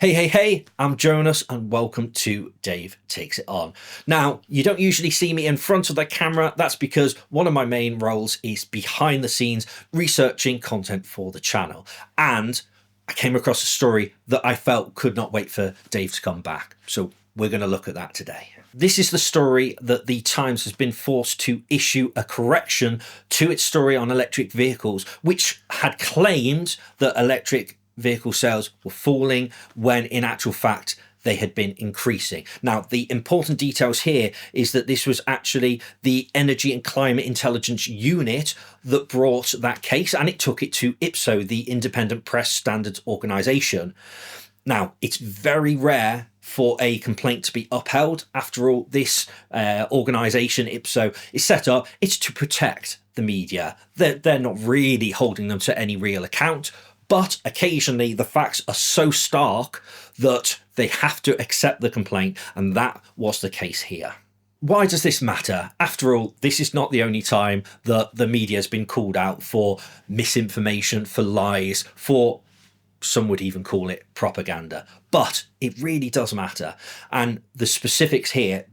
Hey, I'm Jonas and welcome to Dave Takes It On. Now, you don't usually see me in front of the camera. That's because one of my main roles is behind the scenes researching content for the channel. And I came across a story that I felt could not wait for Dave to come back. So we're going to look at that today. This is the story that the Times has been forced to issue a correction to its story on electric vehicles, which had claimed that electric vehicle sales were falling when in actual fact they had been increasing. Now, the important details here is that this was actually the Energy and Climate Intelligence Unit that brought that case, and it took it to IPSO, the Independent Press Standards Organisation. Now, it's very rare for a complaint to be upheld. After all, this organisation, IPSO, is set up, it's to protect the media. They're not really holding them to any real account. But occasionally the facts are so stark that they have to accept the complaint, and that was the case here. Why does this matter? After all, this is not the only time that the media has been called out for misinformation, for lies, for some would even call it propaganda. But it really does matter. And the specifics here,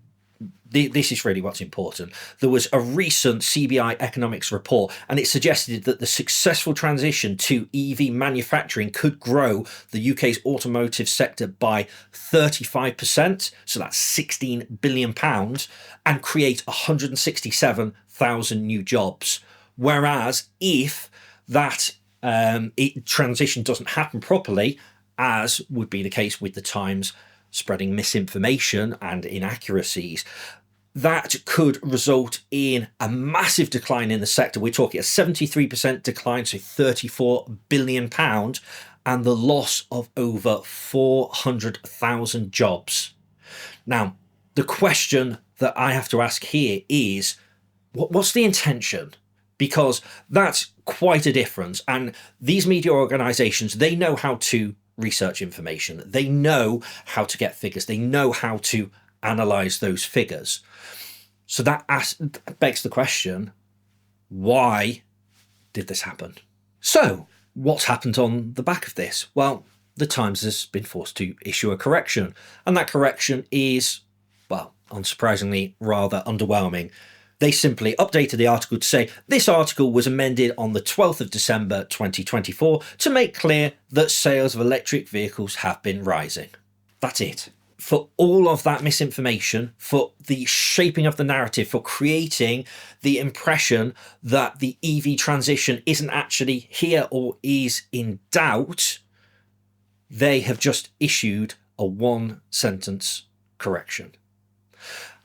this is really what's important. There was a recent CBI economics report, and it suggested that the successful transition to EV manufacturing could grow the UK's automotive sector by 35%, so that's £16 billion, and create 167,000 new jobs. Whereas if that transition doesn't happen properly, as would be the case with the Times spreading misinformation and inaccuracies, that could result in a massive decline in the sector. We're talking a 73% decline, so £34 billion, and the loss of over 400,000 jobs. Now, the question that I have to ask here is, what's the intention? Because that's quite a difference. And these media organisations, they know how to research information. They know how to get figures. They know how to analyse those figures. So that begs the question, why did this happen? So what's happened on the back of this? Well, the Times has been forced to issue a correction, and that correction is, well, unsurprisingly, rather underwhelming. They simply updated the article to say this article was amended on the 12th of December 2024 to make clear that sales of electric vehicles have been rising. That's it. For all of that misinformation, for the shaping of the narrative, for creating the impression that the EV transition isn't actually here or is in doubt, they have just issued a one-sentence correction.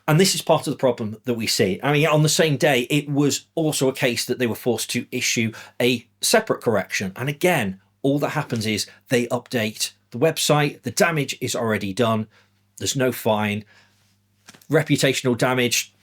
And this is part of the problem that we see. I mean, on the same day, it was also a case that they were forced to issue a separate correction. And again, all that happens is they update the website, the damage is already done, there's no fine. Reputational damage,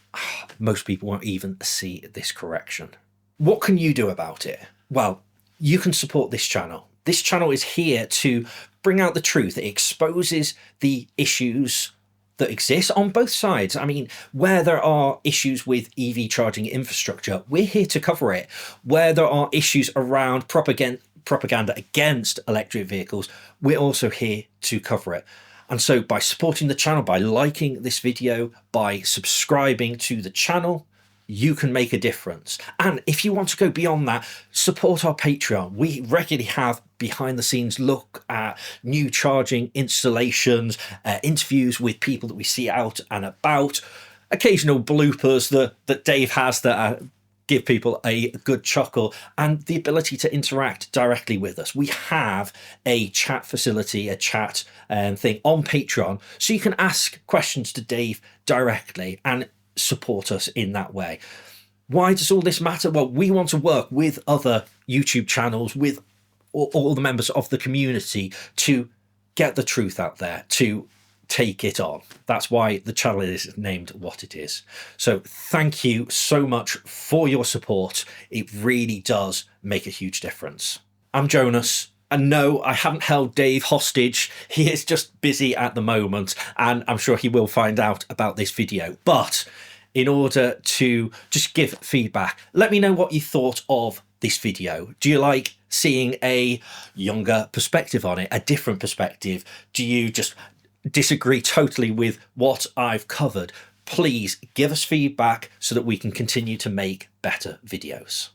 most people won't even see this correction. What can you do about it? Well, you can support this channel. This channel is here to bring out the truth. It exposes the issues that exist on both sides. I mean, where there are issues with EV charging infrastructure, we're here to cover it. Where there are issues around propaganda against electric vehicles, we're also here to cover it. And so by supporting the channel, by liking this video, by subscribing to the channel, you can make a difference. And if you want to go beyond that, support our Patreon. We regularly have behind the scenes look at new charging installations, interviews with people that we see out and about, occasional bloopers that Dave has that give people a good chuckle, and the ability to interact directly with us. We have a chat facility, a chat thing on Patreon, so you can ask questions to Dave directly and support us in that way. Why does all this matter? Well, we want to work with other YouTube channels, with all the members of the community, to get the truth out there, to take it on. That's why the channel is named what it is. So thank you so much for your support. It really does make a huge difference. I'm Jonas. And no, I haven't held Dave hostage. He is just busy at the moment, and I'm sure he will find out about this video. But in order to just give feedback, let me know what you thought of this video. Do you like seeing a younger perspective on it, a different perspective? Do you just disagree totally with what I've covered? Please give us feedback so that we can continue to make better videos.